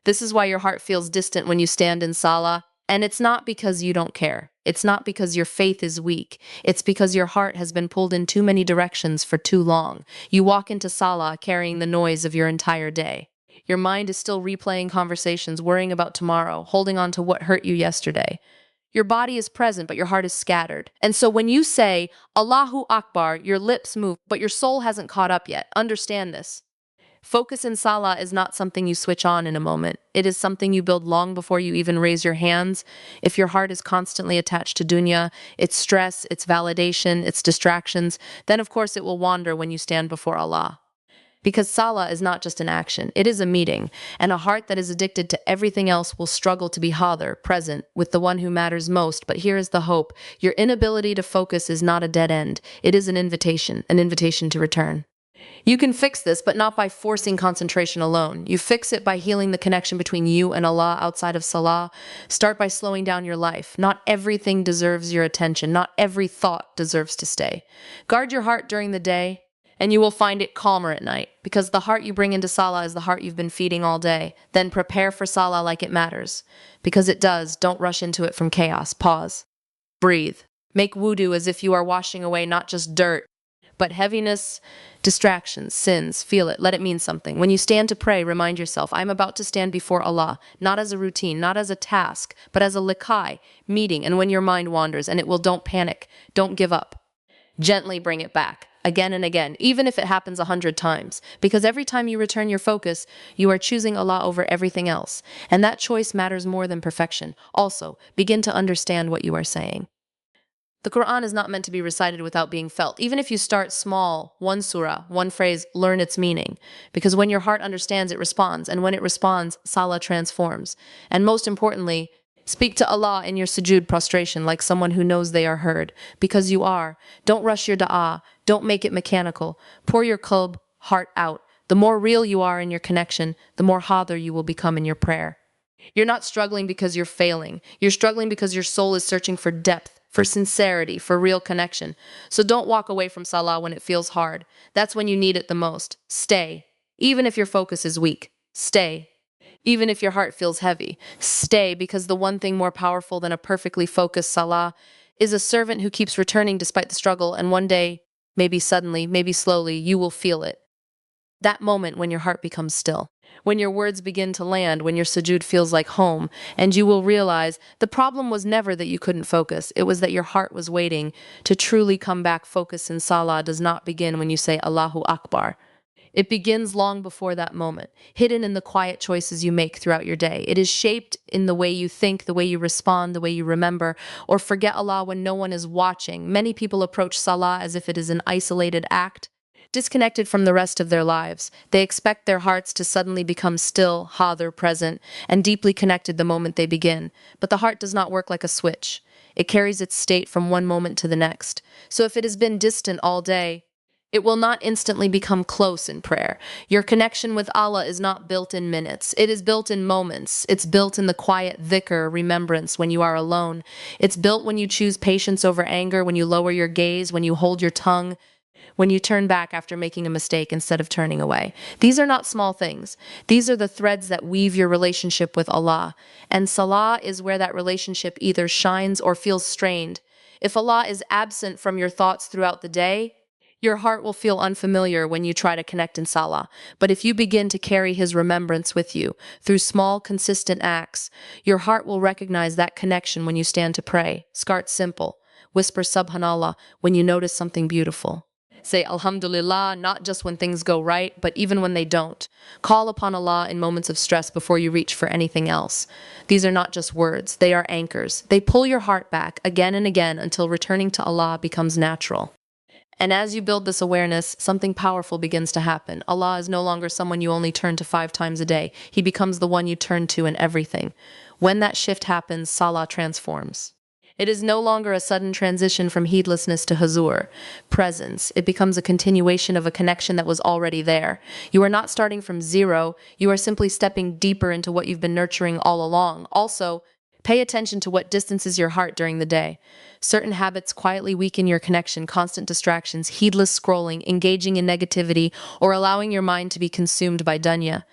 This is why your heart feels distant when you stand in Salah. And it's not because you don't care. It's not because your faith is weak. It's because your heart has been pulled in too many directions for too long. You walk into Salah carrying the noise of your entire day. Your mind is still replaying conversations, worrying about tomorrow, holding on to what hurt you yesterday. Your body is present, but your heart is scattered. And so when you say, Allahu Akbar, your lips move, but your soul hasn't caught up yet. Understand this. Focus in Salah is not something you switch on in a moment. It is something you build long before you even raise your hands. If your heart is constantly attached to dunya, its stress, its validation, its distractions, then of course it will wander when you stand before Allah. Because Salah is not just an action, it is a meeting, and a heart that is addicted to everything else will struggle to be hadr, present, with the one who matters most. But here is the hope. Your inability to focus is not a dead end. It is an invitation to return. You can fix this, but not by forcing concentration alone. You fix it by healing the connection between you and Allah outside of Salah. Start by slowing down your life. Not everything deserves your attention. Not every thought deserves to stay. Guard your heart during the day, and you will find it calmer at night, because the heart you bring into Salah is the heart you've been feeding all day. Then prepare for Salah like it matters. Because it does, don't rush into it from chaos. Pause. Breathe. Make wudu as if you are washing away not just dirt, but heaviness, distractions, sins. Feel it. Let it mean something. When you stand to pray, remind yourself, I'm about to stand before Allah, not as a routine, not as a task, but as a liqai, meeting. And when your mind wanders, and it will, don't panic. Don't give up. Gently bring it back. Again and again, even if it happens 100 times. Because every time you return your focus, you are choosing Allah over everything else. And that choice matters more than perfection. Also, begin to understand what you are saying. The Quran is not meant to be recited without being felt. Even if you start small, one surah, one phrase, learn its meaning. Because when your heart understands, it responds. And when it responds, Salah transforms. And most importantly, speak to Allah in your sujood prostration like someone who knows they are heard. Because you are. Don't rush your da'ah. Don't make it mechanical. Pour your qalb, heart out. The more real you are in your connection, the more hadr you will become in your prayer. You're not struggling because you're failing. You're struggling because your soul is searching for depth, for sincerity, for real connection. So don't walk away from Salah when it feels hard. That's when you need it the most. Stay. Even if your focus is weak. Stay. Even if your heart feels heavy. Stay, because the one thing more powerful than a perfectly focused Salah is a servant who keeps returning despite the struggle, and one day, maybe suddenly, maybe slowly, you will feel it. That moment when your heart becomes still. When your words begin to land, when your sujood feels like home, and you will realize the problem was never that you couldn't focus. It was that your heart was waiting to truly come back. Focus in Salah does not begin when you say Allahu Akbar. It begins long before that moment, hidden in the quiet choices you make throughout your day. It is shaped in the way you think, the way you respond, the way you remember, or forget Allah when no one is watching. Many people approach Salah as if it is an isolated act, disconnected from the rest of their lives. They expect their hearts to suddenly become still, hadr, present, and deeply connected the moment they begin. But the heart does not work like a switch. It carries its state from one moment to the next. So if it has been distant all day, it will not instantly become close in prayer. Your connection with Allah is not built in minutes. It is built in moments. It's built in the quiet dhikr, remembrance, when you are alone. It's built when you choose patience over anger, when you lower your gaze, when you hold your tongue, when you turn back after making a mistake instead of turning away. These are not small things. These are the threads that weave your relationship with Allah. And Salah is where that relationship either shines or feels strained. If Allah is absent from your thoughts throughout the day, your heart will feel unfamiliar when you try to connect in Salah. But if you begin to carry His remembrance with you through small, consistent acts, your heart will recognize that connection when you stand to pray. Start simple. Whisper Subhanallah when you notice something beautiful. Say Alhamdulillah, not just when things go right, but even when they don't. Call upon Allah in moments of stress before you reach for anything else. These are not just words, they are anchors. They pull your heart back again and again until returning to Allah becomes natural. And as you build this awareness, something powerful begins to happen. Allah is no longer someone you only turn to 5 times a day. He becomes the one you turn to in everything. When that shift happens, Salah transforms. It is no longer a sudden transition from heedlessness to huzur, presence. It becomes a continuation of a connection that was already there. You are not starting from zero. You are simply stepping deeper into what you've been nurturing all along. Also, pay attention to what distances your heart during the day. Certain habits quietly weaken your connection, constant distractions, heedless scrolling, engaging in negativity, or allowing your mind to be consumed by dunya.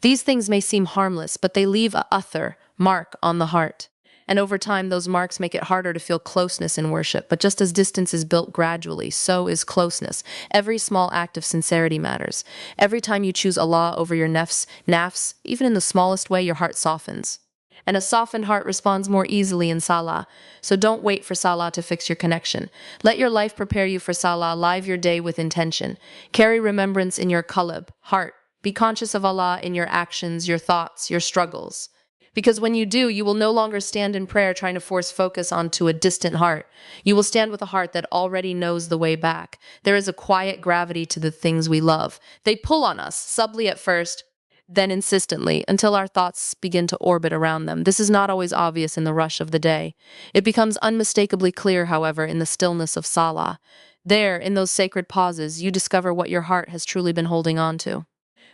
These things may seem harmless, but they leave a athar, mark, on the heart. And over time, those marks make it harder to feel closeness in worship. But just as distance is built gradually, so is closeness. Every small act of sincerity matters. Every time you choose Allah over your nafs, even in the smallest way, your heart softens. And a softened heart responds more easily in Salah. So don't wait for Salah to fix your connection. Let your life prepare you for Salah. Live your day with intention. Carry remembrance in your qalb, heart. Be conscious of Allah in your actions, your thoughts, your struggles. Because when you do, you will no longer stand in prayer trying to force focus onto a distant heart. You will stand with a heart that already knows the way back. There is a quiet gravity to the things we love. They pull on us, subtly at first, then insistently, until our thoughts begin to orbit around them. This is not always obvious in the rush of the day. It becomes unmistakably clear, however, in the stillness of Salah. There, in those sacred pauses, you discover what your heart has truly been holding on to.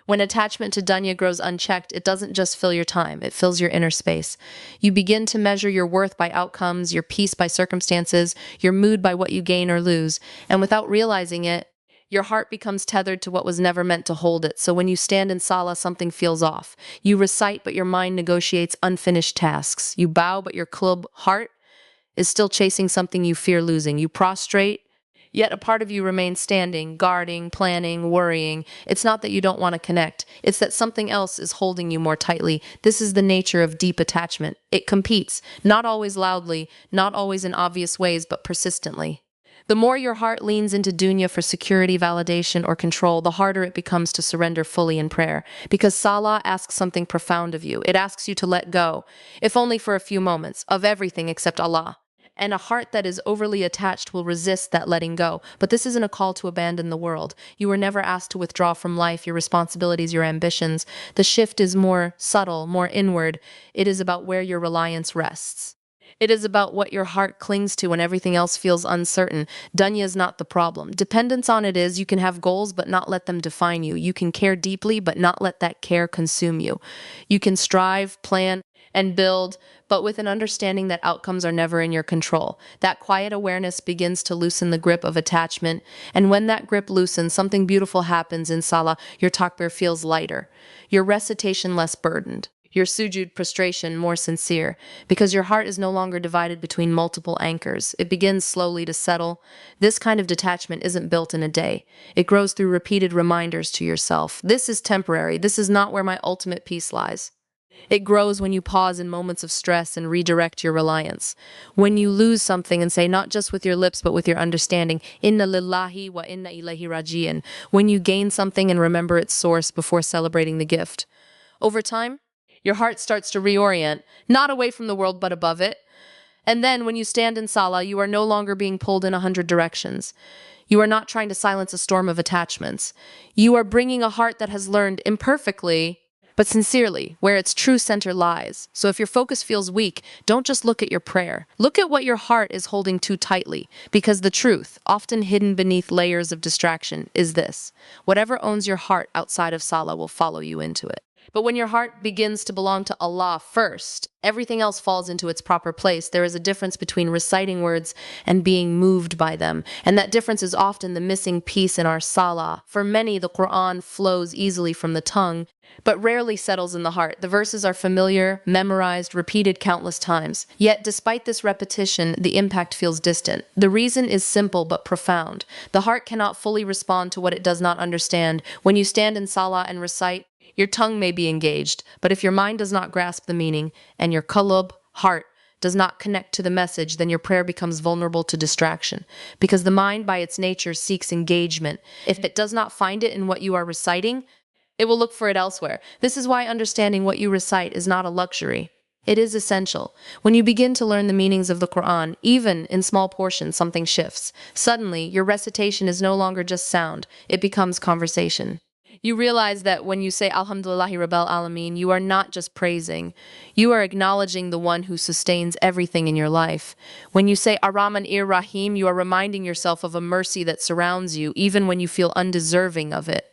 When attachment to dunya grows unchecked, it doesn't just fill your time, it fills your inner space. You begin to measure your worth by outcomes, your peace by circumstances, your mood by what you gain or lose, and without realizing it, your heart becomes tethered to what was never meant to hold it. So when you stand in Salah, something feels off. You recite, but your mind negotiates unfinished tasks. You bow, but your heart is still chasing something you fear losing. You prostrate, yet a part of you remains standing, guarding, planning, worrying. It's not that you don't want to connect. It's that something else is holding you more tightly. This is the nature of deep attachment. It competes, not always loudly, not always in obvious ways, but persistently. The more your heart leans into dunya for security, validation, or control, the harder it becomes to surrender fully in prayer. Because Salah asks something profound of you. It asks you to let go, if only for a few moments, of everything except Allah. And a heart that is overly attached will resist that letting go. But this isn't a call to abandon the world. You were never asked to withdraw from life, your responsibilities, your ambitions. The shift is more subtle, more inward. It is about where your reliance rests. It is about what your heart clings to when everything else feels uncertain. Dunya is not the problem. Dependence on it is. You can have goals but not let them define you. You can care deeply but not let that care consume you. You can strive, plan, and build, but with an understanding that outcomes are never in your control. That quiet awareness begins to loosen the grip of attachment, and when that grip loosens, something beautiful happens in Salah. Your takbir feels lighter, your recitation less burdened, your sujud prostration more sincere, because your heart is no longer divided between multiple anchors. It begins slowly to settle. This kind of detachment isn't built in a day. It grows through repeated reminders to yourself. This is temporary. This is not where my ultimate peace lies. It grows when you pause in moments of stress and redirect your reliance. When you lose something and say, not just with your lips, but with your understanding, Inna lillahi wa inna ilayhi raji'un. When you gain something and remember its source before celebrating the gift. Over time, your heart starts to reorient, not away from the world, but above it. And then when you stand in Salah, you are no longer being pulled in 100 directions. You are not trying to silence a storm of attachments. You are bringing a heart that has learned imperfectly, but sincerely, where its true center lies. So if your focus feels weak, don't just look at your prayer. Look at what your heart is holding too tightly, because the truth, often hidden beneath layers of distraction, is this. Whatever owns your heart outside of Salah will follow you into it. But when your heart begins to belong to Allah first, everything else falls into its proper place. There is a difference between reciting words and being moved by them. And that difference is often the missing piece in our Salah. For many, the Quran flows easily from the tongue, but rarely settles in the heart. The verses are familiar, memorized, repeated countless times. Yet, despite this repetition, the impact feels distant. The reason is simple but profound. The heart cannot fully respond to what it does not understand. When you stand in Salah and recite, your tongue may be engaged, but if your mind does not grasp the meaning and your qalb, heart, does not connect to the message, then your prayer becomes vulnerable to distraction. Because the mind by its nature seeks engagement. If it does not find it in what you are reciting, it will look for it elsewhere. This is why understanding what you recite is not a luxury. It is essential. When you begin to learn the meanings of the Quran, even in small portions, something shifts. Suddenly, your recitation is no longer just sound, it becomes conversation. You realize that when you say Alhamdulillahi Rabbil Alameen, you are not just praising. You are acknowledging the one who sustains everything in your life. When you say Ar-Rahman Ir-Rahim, you are reminding yourself of a mercy that surrounds you, even when you feel undeserving of it.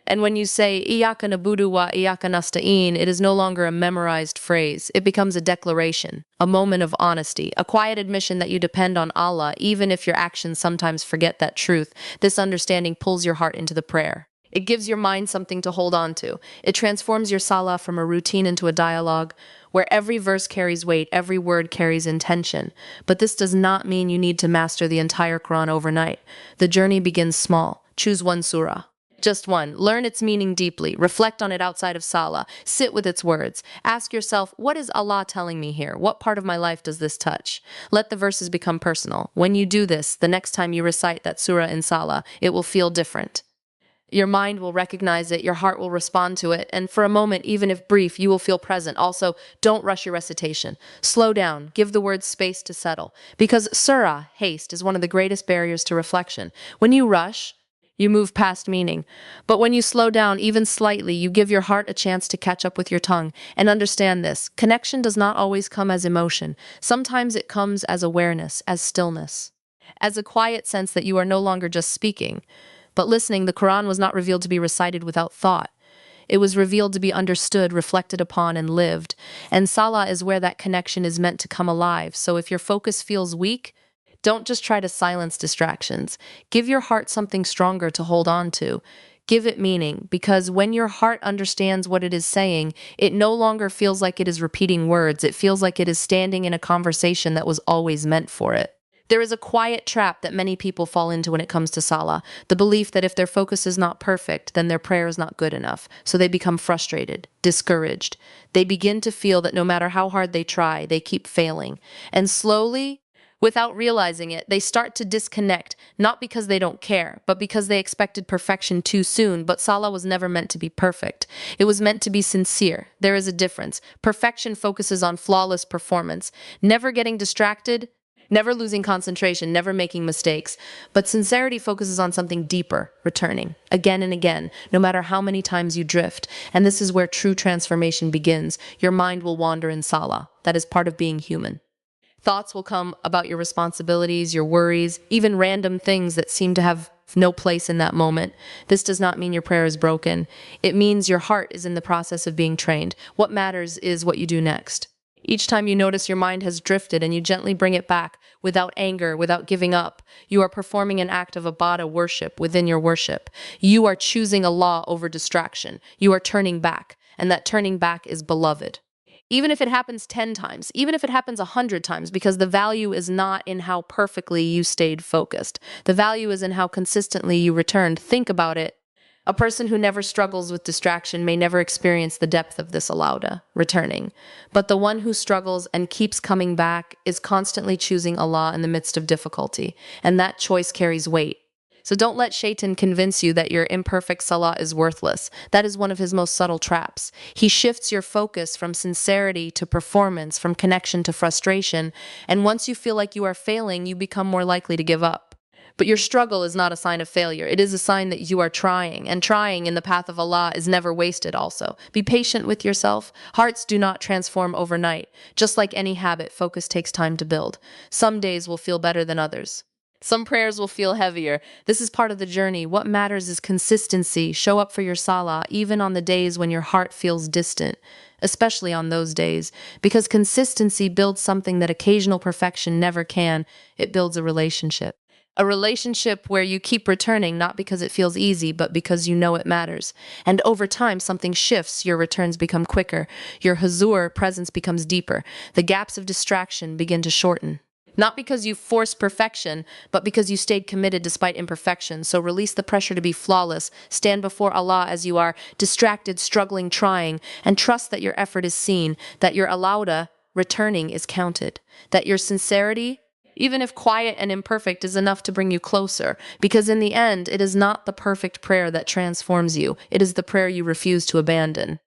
And when you say Iyaka nabudu wa iyaka nasta'in, it is no longer a memorized phrase. It becomes a declaration, a moment of honesty, a quiet admission that you depend on Allah, even if your actions sometimes forget that truth. This understanding pulls your heart into the prayer. It gives your mind something to hold on to. It transforms your salah from a routine into a dialogue where every verse carries weight, every word carries intention. But this does not mean you need to master the entire Quran overnight. The journey begins small. Choose one surah. Just one. Learn its meaning deeply. Reflect on it outside of Salah. Sit with its words. Ask yourself, what is Allah telling me here? What part of my life does this touch? Let the verses become personal. When you do this, the next time you recite that surah in Salah, it will feel different. Your mind will recognize it, your heart will respond to it, and for a moment, even if brief, you will feel present. Also, don't rush your recitation. Slow down, give the words space to settle. Because surah, haste, is one of the greatest barriers to reflection. When you rush, you move past meaning. But when you slow down even slightly, you give your heart a chance to catch up with your tongue. And understand this, connection does not always come as emotion. Sometimes it comes as awareness, as stillness, as a quiet sense that you are no longer just speaking. But listening, the Quran was not revealed to be recited without thought. It was revealed to be understood, reflected upon, and lived. And Salah is where that connection is meant to come alive. So if your focus feels weak, don't just try to silence distractions. Give your heart something stronger to hold on to. Give it meaning, because when your heart understands what it is saying, it no longer feels like it is repeating words. It feels like it is standing in a conversation that was always meant for it. There is a quiet trap that many people fall into when it comes to Salah, the belief that if their focus is not perfect, then their prayer is not good enough. So they become frustrated, discouraged. They begin to feel that no matter how hard they try, they keep failing. And slowly, without realizing it, they start to disconnect, not because they don't care, but because they expected perfection too soon. But Salah was never meant to be perfect. It was meant to be sincere. There is a difference. Perfection focuses on flawless performance, never getting distracted, never losing concentration, never making mistakes. But sincerity focuses on something deeper, returning, again and again, no matter how many times you drift. And this is where true transformation begins. Your mind will wander in Salah. That is part of being human. Thoughts will come about your responsibilities, your worries, even random things that seem to have no place in that moment. This does not mean your prayer is broken. It means your heart is in the process of being trained. What matters is what you do next. Each time you notice your mind has drifted and you gently bring it back without anger, without giving up, you are performing an act of ibadah, worship within your worship. You are choosing Allah over distraction. You are turning back, and that turning back is beloved. Even if it happens 10 times, even if it happens 100 times, because the value is not in how perfectly you stayed focused. The value is in how consistently you returned. Think about it. A person who never struggles with distraction may never experience the depth of this alauda, returning. But the one who struggles and keeps coming back is constantly choosing Allah in the midst of difficulty, and that choice carries weight. So don't let Shaitan convince you that your imperfect salah is worthless. That is one of his most subtle traps. He shifts your focus from sincerity to performance, from connection to frustration, and once you feel like you are failing, you become more likely to give up. But your struggle is not a sign of failure. It is a sign that you are trying, and trying in the path of Allah is never wasted also. Be patient with yourself. Hearts do not transform overnight. Just like any habit, focus takes time to build. Some days will feel better than others. Some prayers will feel heavier. This is part of the journey. What matters is consistency. Show up for your salah, even on the days when your heart feels distant, especially on those days, because consistency builds something that occasional perfection never can. It builds a relationship. A relationship where you keep returning, not because it feels easy, but because you know it matters. And over time, something shifts. Your returns become quicker. Your huzur presence becomes deeper. The gaps of distraction begin to shorten. Not because you forced perfection, but because you stayed committed despite imperfection. So release the pressure to be flawless. Stand before Allah as you are, distracted, struggling, trying, and trust that your effort is seen, that your alauda, returning, is counted, that your sincerity, even if quiet and imperfect, is enough to bring you closer. Because in the end, it is not the perfect prayer that transforms you. It is the prayer you refuse to abandon.